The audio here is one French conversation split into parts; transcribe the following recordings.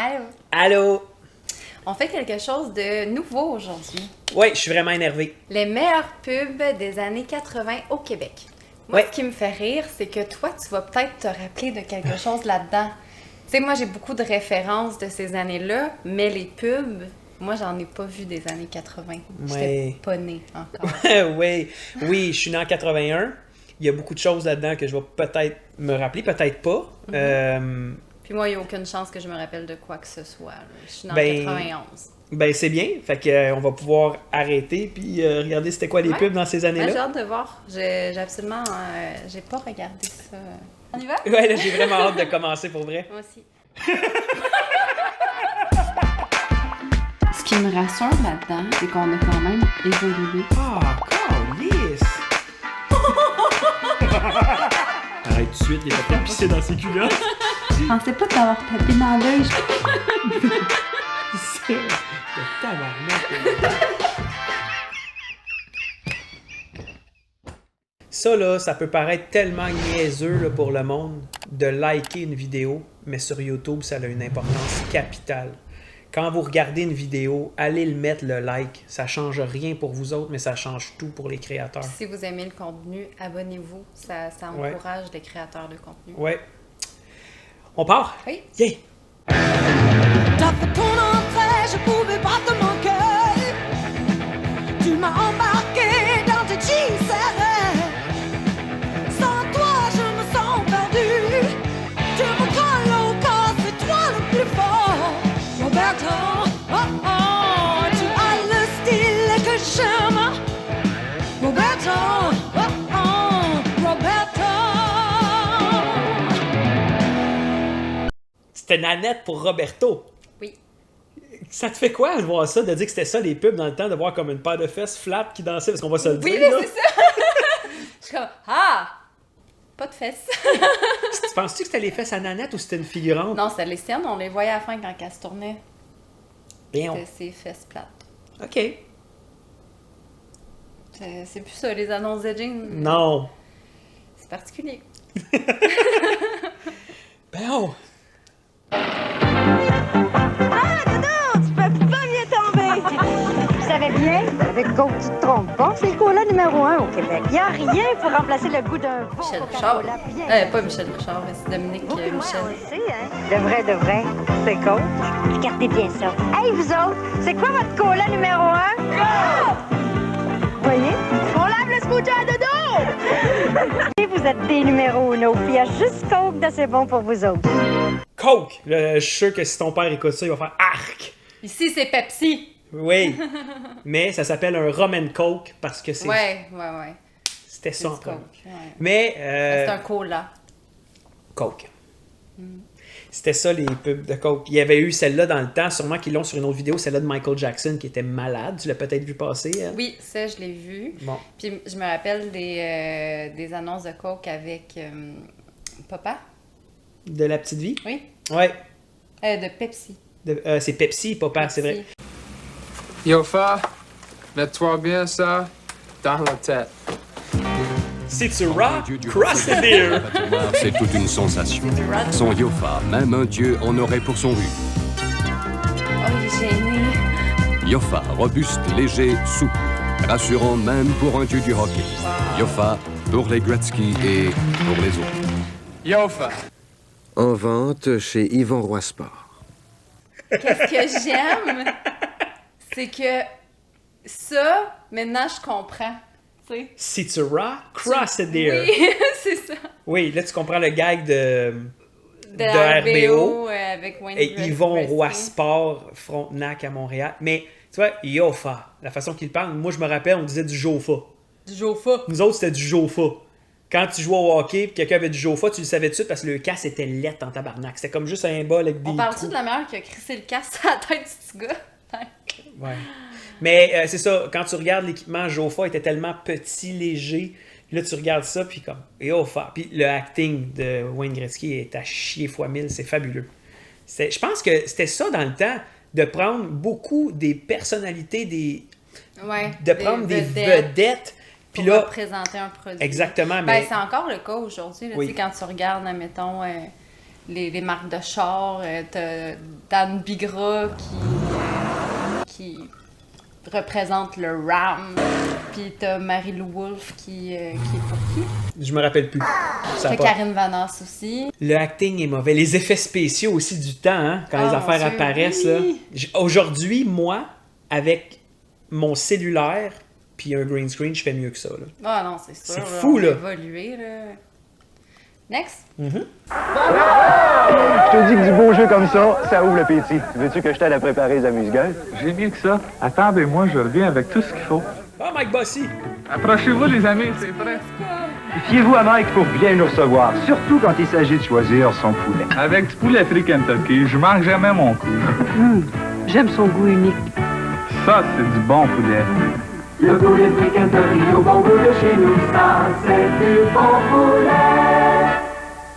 Allô? Allô? On fait quelque chose de nouveau aujourd'hui. Oui, je suis vraiment énervé. Les meilleures pubs des années 80 au Québec. Moi, ce qui me fait rire, c'est que toi, tu vas peut-être te rappeler de quelque chose là-dedans. Tu sais, moi, j'ai beaucoup de références de ces années-là, mais les pubs, moi, j'en ai pas vu des années 80. J'étais pas née encore. Oui, je suis né en 81. Il y a beaucoup de choses là-dedans que je vais peut-être me rappeler, peut-être pas. Puis moi, il n'y a aucune chance que je me rappelle de quoi que ce soit. Là. Je suis née en 91. Ben, c'est bien. Fait que on va pouvoir arrêter puis regarder c'était quoi les pubs dans ces années-là. J'ai hâte de voir. J'ai absolument... j'ai pas regardé ça. On y va? Ouais, là, j'ai vraiment hâte de commencer pour vrai. Moi aussi. Ce qui me rassure là-dedans, c'est qu'on a quand même évolué. Ah, câlisse! Arrête tout de suite, il est en train de pisser dans ses culottes. Je pensais pas t'avoir tapé dans l'œil. C'est le tabarnak. Ça, là, ça peut paraître tellement niaiseux là, pour le monde de liker une vidéo, mais sur YouTube, ça a une importance capitale. Quand vous regardez une vidéo, allez le mettre le like. Ça change rien pour vous autres, mais ça change tout pour les créateurs. Si vous aimez le contenu, abonnez-vous. Ça encourage les créateurs de contenu. Ouais. On part? Oui. Yeah! T'as fait ton entrée, je pouvais pas te manquer. Tu m'as embarqué dans tes jeans serrés. Sans toi, je me sens perdu. Tu me colles au corps, c'est toi le plus fort. Roberto, oh oh, tu as le style que j'aime. Roberto, oh oh, Roberto. C'était Nanette pour Roberto. Oui. Ça te fait quoi de voir ça, de dire que c'était ça les pubs dans le temps, de voir comme une paire de fesses flat qui dansait, parce qu'on va se le dire. Oui, mais là. c'est ça! Je suis comme, pas de fesses. Tu penses-tu que c'était les fesses à Nanette ou c'était une figurante? Non, c'était les scènes, on les voyait à la fin quand elles se tournaient. Bien. C'était ses fesses plates. OK. C'est plus ça, les annonces de jeans. Non. C'est particulier. Ben oh. Ah, Dodo, tu peux pas mieux tomber. Vous savez bien, avec Coke, tu te trompes pas. C'est le cola numéro 1 au Québec. Il n'y a rien pour remplacer le goût d'un bon Michel Coca-Cola Richard. bien. Pas Michel Richard, mais c'est Dominique Ouais, Michel. on le sait, hein. De vrai, c'est Coke. Regardez bien ça. Hey, vous autres, c'est quoi votre cola numéro 1? Voyez? On lave le scooter à Dodo! Et vous êtes des numéros 1. Il y a juste Coke d'assez bon pour vous autres. Coke! Je suis sûr que si ton père écoute ça, il va faire arc! Ici, c'est Pepsi. Oui. Mais ça s'appelle un rum and coke parce que c'est... Ouais. C'était ça en C'est premier. Coke. Ouais. Mais... C'est un cola. Coke. C'était ça les pubs de Coke. Il y avait eu celle-là dans le temps, sûrement qu'ils l'ont sur une autre vidéo, celle-là de Michael Jackson qui était malade. Tu l'as peut-être vu passer. Elle? Oui, ça, je l'ai vu. Bon. Puis je me rappelle des annonces de Coke avec Papa. De la petite vie? Oui. Ouais. De Pepsi. C'est Pepsi, papa, c'est vrai. Yofa, mets-toi bien ça dans la tête. Si tu rock, cross the beer! C'est toute une sensation. Son Yofa, même un dieu en aurait pour son rhume. Oh, il est gêné. Yofa, robuste, léger, souple. Rassurant même pour un dieu du hockey. Yofa, pour les Gretzky et pour les autres. Yofa. En vente chez Yvon Roy Sport. Qu'est-ce que j'aime? C'est que ça, maintenant, je comprends. Tu sais. Si tu rock, cross the beer! Oui, c'est ça. Oui, là, tu comprends le gag de RBO avec Wayne et Yvon Gretzky. Roy Sport, Frontenac à Montréal. Mais, tu vois, Yofa, la façon qu'il parle, moi, je me rappelle, on disait du Jofa. Du Jofa. Nous autres, c'était du Jofa. Quand tu jouais au hockey et quelqu'un avait du Jofa, tu le savais tout de suite parce que le casse était lettre en tabarnak. C'était comme juste un bol avec des On parle-tu trous. de la meilleure qui a crissé le casque à la tête du petit gars? Ouais. Mais c'est ça, quand tu regardes l'équipement, Jofa était tellement petit, léger. Puis là, tu regardes ça, puis comme, Yofa. Puis le acting de Wayne Gretzky est à chier fois 1000, c'est fabuleux. Je pense que c'était ça dans le temps, de prendre beaucoup des personnalités, de prendre des vedettes. Puis pour là, représenter un produit. exactement. Ben, Mais c'est encore le cas aujourd'hui. Là, oui. tu sais, quand tu regardes, admettons, les marques de char. T'as Dan Bigra qui représente le Ram. Puis t'as Marie-Lou Wolfe qui est pour qui? Je me rappelle plus. Ça a T'as pas- Karine Vanasse aussi. Le acting est mauvais. Les effets spéciaux aussi du temps, hein, quand les Oh, affaires mon Dieu, apparaissent. oui. Là. Aujourd'hui, moi, avec mon cellulaire puis un green screen, je fais mieux que ça. Là. Ah non, c'est sûr. C'est là, fou, on a là. évolué, là. Next. Je te dis que du beau jeu comme ça ouvre l'appétit. Veux-tu que je t'aide à préparer les amuse-gueules? J'ai mieux que ça. Attendez-moi, je reviens avec tout ce qu'il faut. Ah, Mike Bossy! Approchez-vous, les amis, c'est prêt. Fiez-vous à Mike pour bien nous recevoir, surtout quand il s'agit de choisir son poulet. Avec du poulet frit Kentucky, je manque jamais mon coup. J'aime son goût unique. Ça, c'est du bon poulet. Le poulet frit Kentucky au bon goût de chez nous, ça c'est du bon poulet.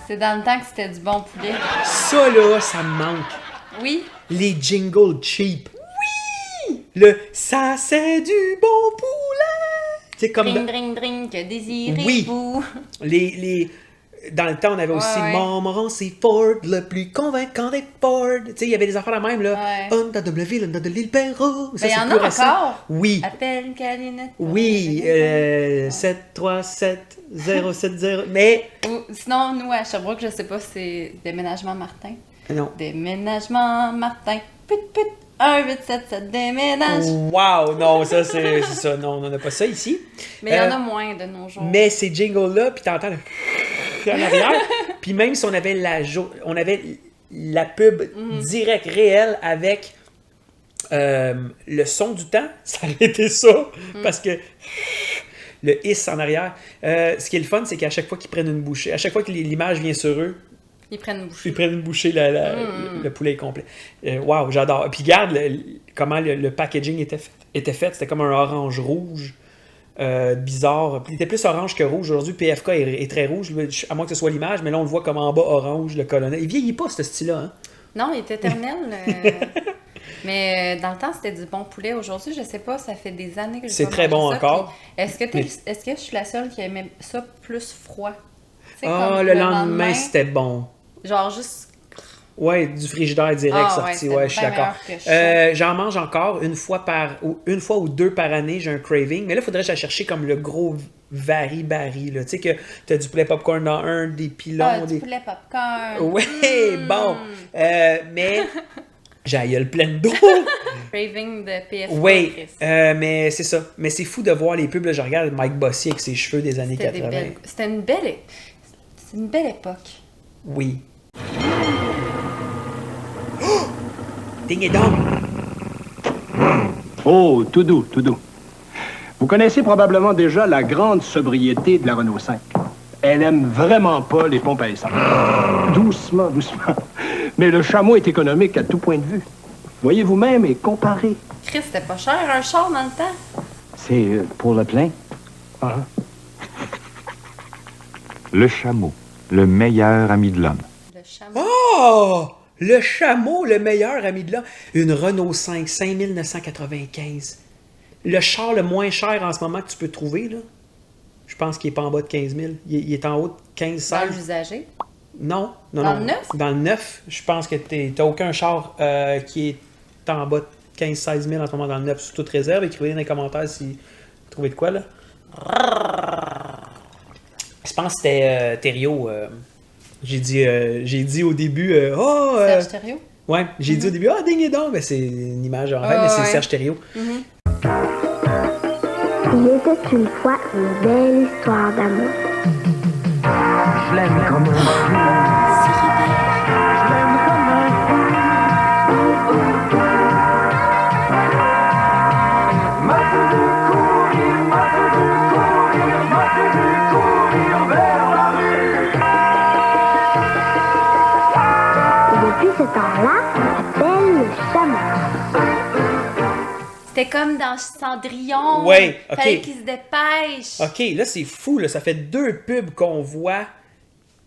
C'est dans le temps que c'était du bon poulet. Ça, là, ça me manque. Oui. Les jingles cheap. Oui! Le « ça, c'est du bon poulet ». C'est comme... Dring, dring, dring, que désirez-vous? Oui. Dans le temps, on avait aussi Ouais. Montmorency Ford, le plus convaincant des Ford. Tu sais, il y avait des affaires la même, là. Ouais. Honda de Blainville, Honda de l'île Perrault. Ça, Ben, y c'est en plus a récent. encore. Oui. Appelle Calinette. Oui, 737-070. Mais, Ou, sinon, nous, à Sherbrooke, je sais pas, c'est Déménagement Martin. non. Déménagement Martin. Put, put. 1877 déménage. Wow, non, ça, c'est ça. Non, on n'en a pas ça ici. Mais il y en a moins de nos jours. Mais ces jingles-là, puis t'entends le en arrière. Puis même si on avait la pub direct réelle avec le son du temps, ça aurait été ça. Parce que le hiss en arrière. Ce qui est le fun, c'est qu'à chaque fois qu'ils prennent une bouchée, à chaque fois que l'image vient sur eux, Ils prennent une bouchée. ils prennent une bouchée, le poulet est complet. Wow, j'adore. Puis regarde comment le packaging était fait. C'était comme un orange-rouge. Bizarre. Il était plus orange que rouge. Aujourd'hui, PFK est très rouge, à moins que ce soit l'image, mais là, on le voit comme en bas orange, le colonel. Il vieillit pas, ce style-là. Hein? Non, il est éternel. Mais dans le temps, c'était du bon poulet. Aujourd'hui, je sais pas, ça fait des années que je C'est très bon encore. Est-ce que je suis la seule qui aimait ça plus froid? Tu sais, Ah, comme le lendemain, c'était bon. Genre juste... Ouais, du frigidaire direct sorti. c'était Ouais, je suis bien d'accord. meilleur que chaud. J'en mange encore une fois ou deux par année, j'ai un craving. Mais là, il faudrait que j'aille chercher comme le gros vari-bari. Tu sais que tu as du poulet popcorn dans un, des pilons. du poulet popcorn. Ouais, bon. Mais j'ai la gueule pleine d'eau. Craving de PFK. Oui, Chris. mais c'est ça. Mais c'est fou de voir les pubs. Là, je regarde Mike Bossy avec ses cheveux des années C'était 80. C'était une belle... C'est une belle époque. Oui. Oh! Ding et dong! Oh, tout doux, tout doux. Vous connaissez probablement déjà la grande sobriété de la Renault 5. Elle aime vraiment pas les pompes à essence. Doucement, doucement. Mais le chameau est économique à tout point de vue. Voyez vous-même et comparez. Chris, c'était pas cher un char dans le temps? C'est pour le plein. Ah. Le chameau, le meilleur ami de l'homme. Le chameau. Oh! Le chameau, le meilleur ami de l'homme. Une Renault 5, 5995. Le char le moins cher en ce moment que tu peux trouver, là. Je pense qu'il est pas en bas de 15 000. Il est en haut de 15 Dans 16. l'usager? Non. Dans le neuf? Dans le neuf, je pense que t'as aucun char qui est en bas de 15-16 000 en ce moment dans le neuf, sous toute réserve. Écrivez dans les commentaires si vous trouvez de quoi, là. Je pense que c'était Thériault. J'ai dit au début... Serge Thériault? Ouais, j'ai dit au début, ding et dong, mais c'est une image en fait, mais c'est Serge Thériault. Il était une fois une belle histoire d'amour. Je l'aime comme un je l'aime comme un m'a fait courir vers la rue. Et depuis ce temps-là, on l'appelle le chameau. C'était comme dans Cendrillon. Ouais, ok. Fallait qu'il se dépêche. Ok, là c'est fou, là. Ça fait 2 pubs qu'on voit.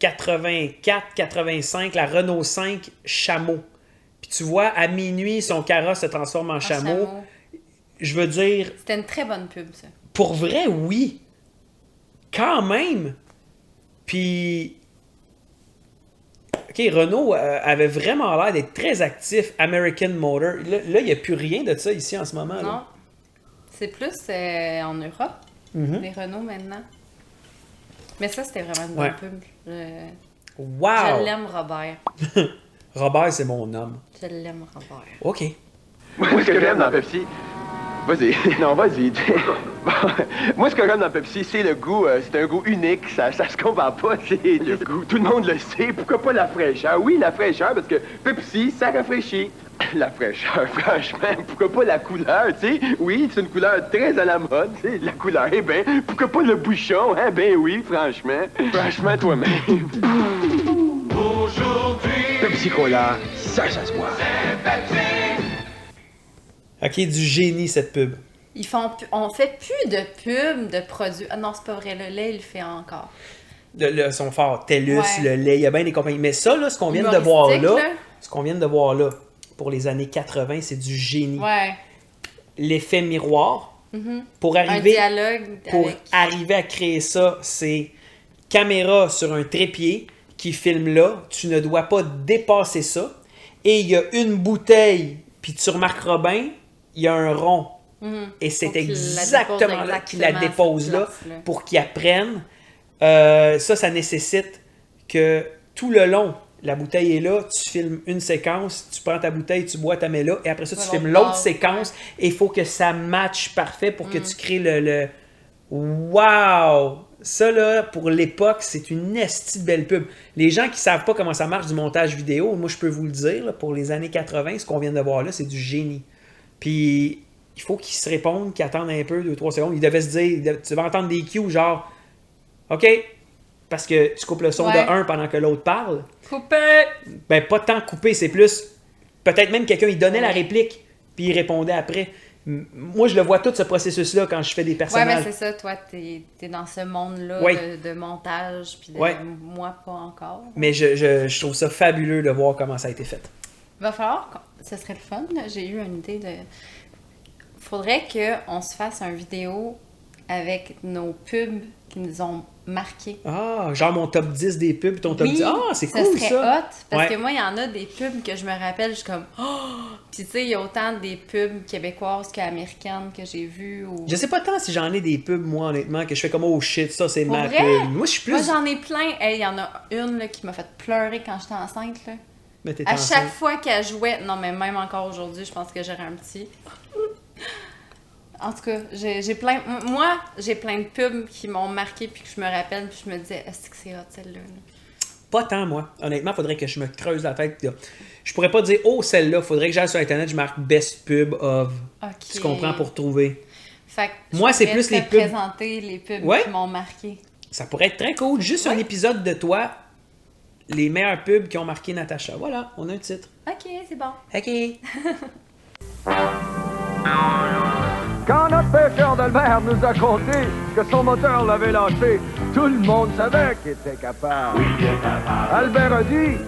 84, 85, la Renault 5 chameau. Puis tu vois, à minuit, son carrosse se transforme en chameau. Je veux dire, C'était une très bonne pub, ça. pour vrai, oui. Quand même. Puis, OK, Renault avait vraiment l'air d'être très actif. American Motor. Là, il n'y a plus rien de ça ici en ce moment. Non. Là. C'est plus en Europe, les Renault maintenant. Mais ça, c'était vraiment une bonne pub. Wow! Je l'aime, Robert. Robert, c'est mon homme. Je l'aime, Robert. OK. Moi, ce que j'aime dans Pepsi... Vas-y. Non, vas-y. Moi, ce que j'aime dans Pepsi, c'est le goût. C'est un goût unique. Ça se compare pas. C'est le goût. Tout le monde le sait. Pourquoi pas la fraîcheur? Oui, la fraîcheur, parce que Pepsi, ça rafraîchit. La fraîcheur, franchement. Pourquoi pas la couleur, tu sais? Oui, c'est une couleur très à la mode, tu sais. La couleur, eh bien, pourquoi pas le bouchon? Eh ben oui, franchement. Franchement, toi-même. Aujourd'hui... Pepsi Cola, ça se boit. OK, du génie, cette pub. On fait plus de pubs de produits. Ah non, c'est pas vrai, le lait, il le fait encore. Son fort, TELUS, le lait, il y a bien des compagnies. Mais ça, là, ce qu'on vient de voir là, pour les années 80, c'est du génie. Ouais. L'effet miroir. Pour arriver à créer ça, c'est caméra sur un trépied qui filme là. Tu ne dois pas dépasser ça. Et il y a une bouteille, puis tu remarqueras bien, il y a un rond. Et c'est exactement là qu'il la dépose là pour qu'il apprenne. Ça nécessite que tout le long, la bouteille est là, tu filmes une séquence, tu prends ta bouteille, tu bois, tu la mets là, et après ça, tu filmes l'autre séquence, et il faut que ça matche parfait pour que tu crées le... Wow! Ça, là, pour l'époque, c'est une esti de belle pub. Les gens qui savent pas comment ça marche du montage vidéo, moi, je peux vous le dire, là, pour les années 80, ce qu'on vient de voir là, c'est du génie. Puis, il faut qu'ils se répondent, qu'ils attendent un peu, 2-3 secondes. Ils devaient se dire, tu vas entendre des cues genre, OK, parce que tu coupes le son de un pendant que l'autre parle. Couper! Ben, pas tant couper, c'est plus, peut-être même quelqu'un, il donnait la réplique, puis il répondait après. Moi, je le vois tout ce processus-là quand je fais des personnages. Ouais, mais c'est ça, toi, t'es dans ce monde-là de montage, puis moi, pas encore. Mais je trouve ça fabuleux de voir comment ça a été fait. Va falloir, ce serait le fun, là. J'ai eu une idée de... Faudrait qu'on se fasse une vidéo avec nos pubs qui nous ont marqués. Ah, genre mon top 10 des pubs, ton top 10. Ah, c'est cool ça! Ça serait hot, parce que moi, il y en a des pubs que je me rappelle, je suis comme... Oh! Puis tu sais, il y a autant des pubs québécoises qu'américaines que j'ai vues. Ou... Je sais pas tant si j'en ai des pubs, moi, honnêtement, que je fais comme, oh shit, ça c'est ma vrai? pub. Moi, je suis plus... Moi, j'en ai plein. Il y en a une là, qui m'a fait pleurer quand j'étais enceinte, là. Mais à chaque fois qu'elle jouait... Non, mais même encore aujourd'hui, je pense que j'aurais un petit... En tout cas, j'ai plein... Moi, j'ai plein de pubs qui m'ont marqué puis que je me rappelle puis je me disais, est-ce que c'est hot celle-là? Pas tant, moi. Honnêtement, il faudrait que je me creuse la tête. Là. Je pourrais pas dire, oh, celle-là. Faudrait que j'aille sur Internet, je marque Best Pub of. Okay. Tu comprends pour trouver. Fait que moi, c'est plus les pubs. Présenter les pubs qui m'ont marqué. Ça pourrait être très cool. Juste un épisode de toi, les meilleures pubs qui ont marqué Natacha. Voilà, on a un titre. OK, c'est bon. OK. Quand notre pêcheur Delbert nous a conté que son moteur l'avait lâché, tout le monde savait qu'il était capable. Oui, il est capable. Albert a dit,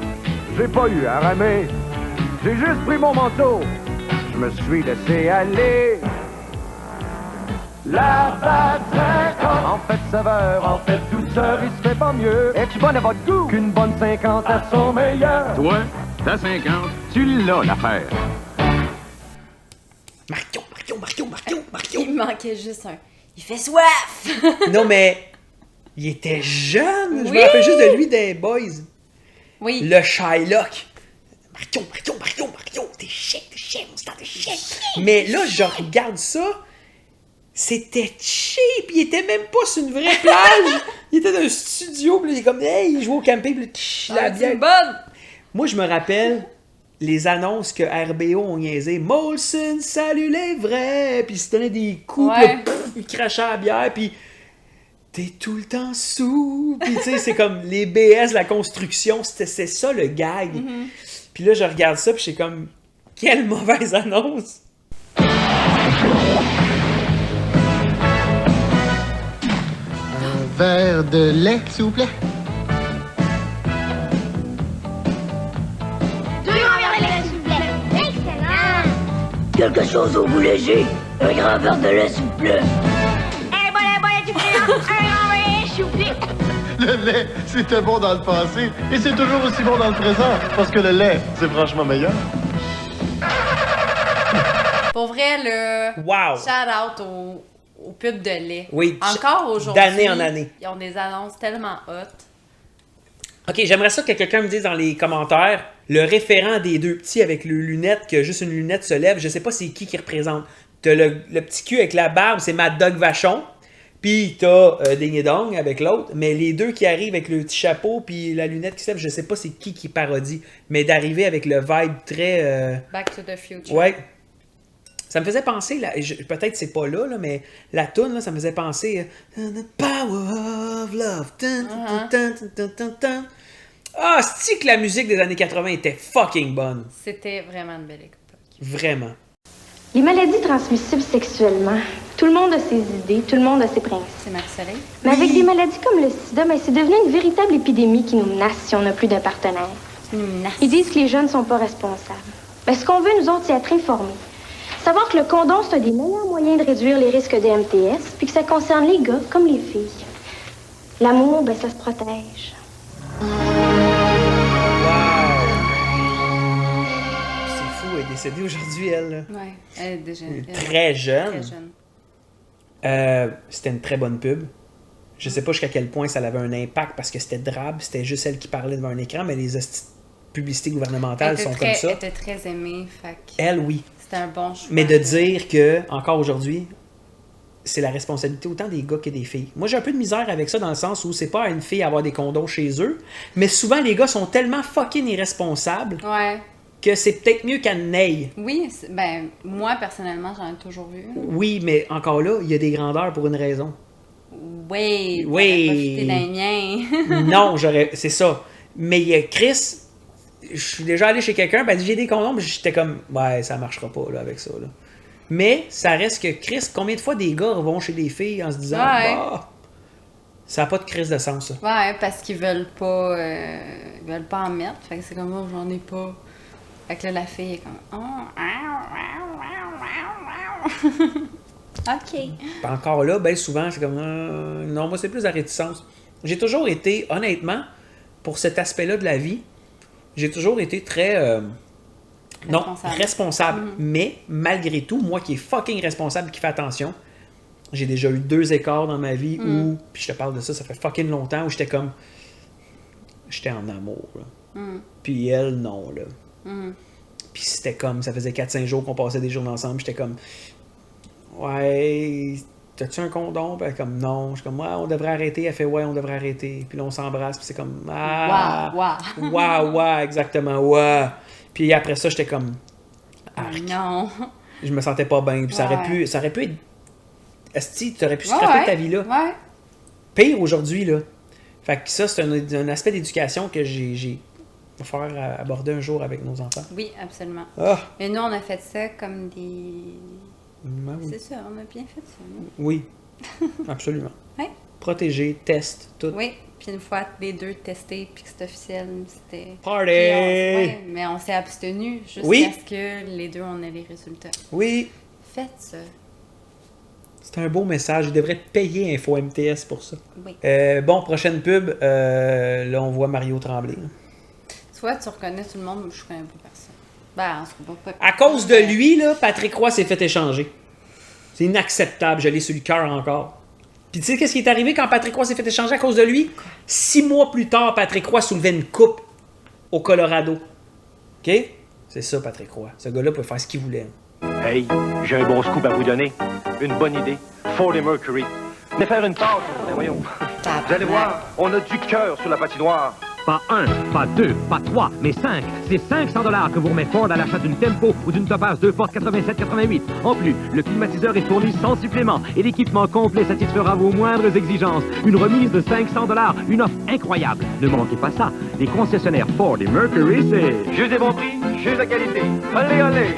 j'ai pas eu à ramer, j'ai juste pris mon manteau, je me suis laissé aller. La patrie en fait saveur, en fait douceur, il se fait pas mieux. Es-tu bonne à votre goût qu'une bonne 50 à son meilleur? Toi, ta 50, tu l'as l'affaire. Mario. Il manquait juste un... Il fait soif! Non, mais il était jeune. Je me rappelle juste de lui des Boys. Oui. Le Shylock. Mario, t'es chien, on se tente de chien. Mais là, je regarde ça, c'était cheap. Il était même pas sur une vraie plage. Il était dans un studio, puis il est comme, hey, il joue au camping, puis la bière. C'est bonne! Moi, je me rappelle... les annonces que RBO ont niaisé. Molson, salut les vrais! Puis il se donnait des coups, là, il crachait à la bière, puis t'es tout le temps sous. Puis tu sais, c'est comme les BS, la construction, c'est ça le gag. Puis là, je regarde ça, puis je suis comme, quelle mauvaise annonce! Un verre de lait, s'il vous plaît. Quelque chose au goût léger, un grand verre de lait, s'il vous plaît. Eh, bon, tu fais un grand verre, s'il vous plaît. Le Le lait, c'était bon dans le passé et c'est toujours aussi bon dans le présent parce que le lait, c'est franchement meilleur. Pour vrai, le Wow. shout-out aux pubs de lait. Oui, Encore aujourd'hui, d'année en année. Ils ont des annonces tellement hot. Ok, j'aimerais ça que quelqu'un me dise dans les commentaires le référent des deux petits avec le lunette, que juste une lunette se lève. Je sais pas c'est qui représente. T'as le petit cul avec la barbe, c'est Mad Dog Vachon. Puis t'as Ding et Dong avec l'autre. Mais les deux qui arrivent avec le petit chapeau puis la lunette qui se lève, je sais pas c'est qui parodie. Mais d'arriver avec le vibe très... Back to the Future. Ouais. Ça me faisait penser, peut-être c'est pas là, mais la toune, là, ça me faisait penser The Power of Love. Ah, c'est-tu que la musique des années 80 était fucking bonne? C'était vraiment une belle époque. Vraiment. Les maladies transmissibles sexuellement, tout le monde a ses idées, tout le monde a ses principes. C'est Marie-Soleil. Mais avec des maladies comme le sida, c'est devenu une véritable épidémie qui nous menace si on n'a plus de partenaire. Ils disent que les jeunes sont pas responsables. Ce qu'on veut, nous autres, c'est être informés. Savoir que le condom, c'est un des meilleurs moyens de réduire les risques de MTS, puis que ça concerne les gars comme les filles. L'amour, ça se protège. C'est fou, elle est décédée aujourd'hui, elle. Là. Ouais, elle est déjà très jeune. Très jeune. C'était une très bonne pub. Je sais pas jusqu'à quel point ça avait un impact parce que c'était drabe, c'était juste elle qui parlait devant un écran, mais les publicités gouvernementales sont comme ça. Elle était très aimée, fait que elle, oui. C'était un bon choix. Mais de dire que, encore aujourd'hui, c'est la responsabilité autant des gars que des filles. Moi, j'ai un peu de misère avec ça dans le sens où c'est pas à une fille avoir des condoms chez eux, mais souvent, les gars sont tellement fucking irresponsables que c'est peut-être mieux qu'à n'aille. Oui, moi, personnellement, j'en ai toujours vu. Oui, mais encore là, il y a des grandeurs pour une raison. Oui, oui. Pas dans les miens. Non, c'est ça. Mais Chris, je suis déjà allé chez quelqu'un, j'ai des condoms, j'étais comme, ouais, ça marchera pas là, avec ça. Là. Mais ça reste que Chris, combien de fois des gars vont chez des filles en se disant, ça n'a pas de crise de sens, ça. Ouais, parce qu'ils veulent pas en mettre. Fait que c'est comme, oh, j'en ai pas. Fait que là, la fille est comme, OK. Puis encore là, souvent, c'est comme, non, moi, c'est plus la réticence. J'ai toujours été, honnêtement, pour cet aspect-là de la vie, j'ai toujours été très responsable. Mais malgré tout, moi qui est fucking responsable, qui fait attention, j'ai déjà eu 2 écarts dans ma vie où, puis je te parle de ça, ça fait fucking longtemps, où j'étais comme, j'étais en amour. Puis elle, non. Là. Puis c'était comme, ça faisait 4-5 jours qu'on passait des jours ensemble, j'étais comme, ouais, t'as-tu un condom? Puis elle comme, non. Je suis comme, ouais, on devrait arrêter. Elle fait, ouais, on devrait arrêter. Puis là, on s'embrasse. Puis c'est comme, ouais, exactement, ouais. Puis après ça, j'étais comme, non. Je me sentais pas bien. Puis ça aurait pu être, esti, t'aurais pu scraper ta vie là. Ouais. Pire aujourd'hui, là. Fait que ça, c'est un aspect d'éducation que j'ai faire aborder un jour avec nos enfants. Oui, absolument. Ah. Et nous, on a fait ça comme des... Oui. C'est ça, on a bien fait ça. Non? Oui, absolument. Ouais. Protéger, test, tout. Oui, puis une fois les 2 testés puis que c'est officiel, c'était... Party! Ouais, mais on s'est abstenu jusqu'à ce que les 2, on ait les résultats. Oui. Faites ça. C'est un beau message. Je devrais payer Info MTS pour ça. Oui. Bon, prochaine pub. Là, on voit Mario Tremblay. Soit tu reconnais tout le monde, mais je connais pas personne. On se voit pas. À cause de lui, là, Patrick Roy s'est fait échanger. C'est inacceptable. Je l'ai sur le cœur encore. Puis tu sais qu'est-ce qui est arrivé quand Patrick Roy s'est fait échanger à cause de lui? 6 mois plus tard, Patrick Roy soulevait une coupe au Colorado. OK? C'est ça, Patrick Roy. Ce gars-là peut faire ce qu'il voulait. Hey, j'ai un bon scoop à vous donner. Une bonne idée. Freddie Mercury. Venez faire une pause. Voyons. Vous allez voir, on a du cœur sur la patinoire. Pas 1, pas 2, pas 3, mais 5. C'est 500 $ que vous remet Ford à l'achat d'une Tempo ou d'une Topaz 2 Force 87-88. En plus, le climatiseur est fourni sans supplément et l'équipement complet satisfera vos moindres exigences. Une remise de 500 $, une offre incroyable. Ne manquez pas ça. Les concessionnaires Ford et Mercury, c'est... Juste des bons prix, juste la qualité. Olé, olé!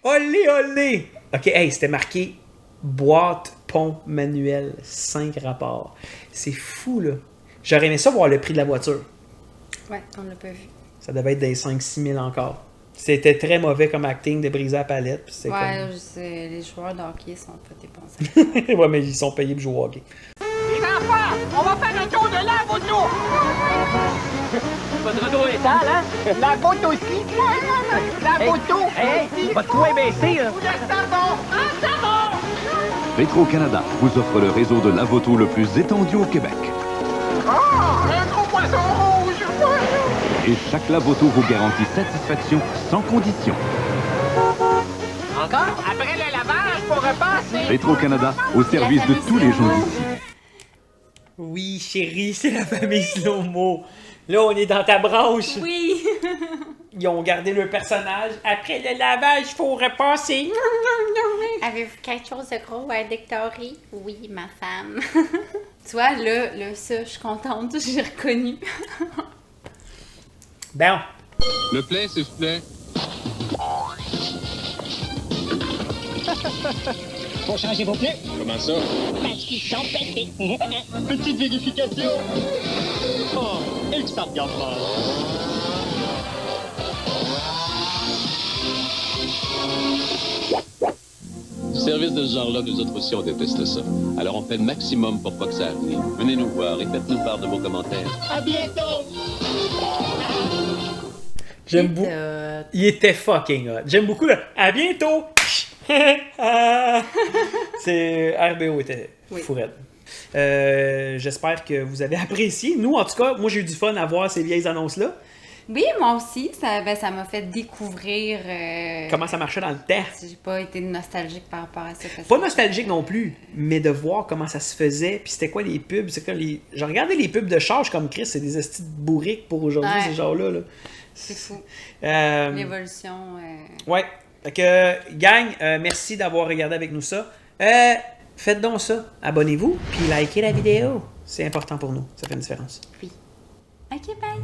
Olé, olé! OK, hey, c'était marqué boîte, pompe manuel, 5 rapports. C'est fou, là. J'aurais aimé ça voir le prix de la voiture. Ouais, on l'a pas vu. Ça devait être des 5-6 000 encore. C'était très mauvais comme acting de briser la palette. Puis ouais, comme... les joueurs de hockey sont pas dépensés. Ouais, mais ils sont payés pour jouer au hockey. Les enfants, faire? On va faire un tour de lave-auto! Votre dos est sale, hein? Lave-auto-ski! Lave-auto! Hey, votre toit est baissé, là! Le savon! Un savon! Petro-Canada vous offre le réseau de lave-auto le plus étendu au Québec. Oh! Un gros poisson rouge! Et chaque lave-auto vous garantit satisfaction sans condition. Encore? Après le lavage, pour repasser! Petro-Canada, au service de tous les gens d'ici. Oui, chérie, c'est la famille Slow-Mo. Là, on est dans ta branche. Oui. Ils ont gardé le personnage. Après le lavage, il faut repasser. Avez-vous quelque chose de gros à Victory? Oui, ma femme. Tu vois, là, ça, je suis contente, j'ai reconnu. Bon. Le plein, s'il vous plaît. Faut changer vos pneus. Comment ça? Parce qu'ils sont pétés. Petite vérification. Oh, et que ça regarde mal. Service de ce genre-là, nous autres aussi, on déteste ça. Alors on fait le maximum pour pas que ça arrive. Venez nous voir et faites-nous part de vos commentaires. À bientôt! J'aime beaucoup. Il était fucking hot. J'aime beaucoup le à bientôt. C'est RBO était fourette. J'espère que vous avez apprécié. Nous, en tout cas, moi j'ai eu du fun à voir ces vieilles annonces-là. Oui, moi aussi. Ça m'a fait découvrir... comment ça marchait dans le temps. J'ai pas été nostalgique par rapport à ça. Pas nostalgique non plus, mais de voir comment ça se faisait. Puis c'était quoi les pubs. J'ai regardé les pubs de charge comme Chris. C'est des estis de bourriques pour aujourd'hui, ces genres-là. Là. C'est fou. L'évolution... Ouais. Fait que, gang, merci d'avoir regardé avec nous ça. Faites donc ça. Abonnez-vous, puis likez la vidéo. C'est important pour nous. Ça fait une différence. Oui. OK, bye.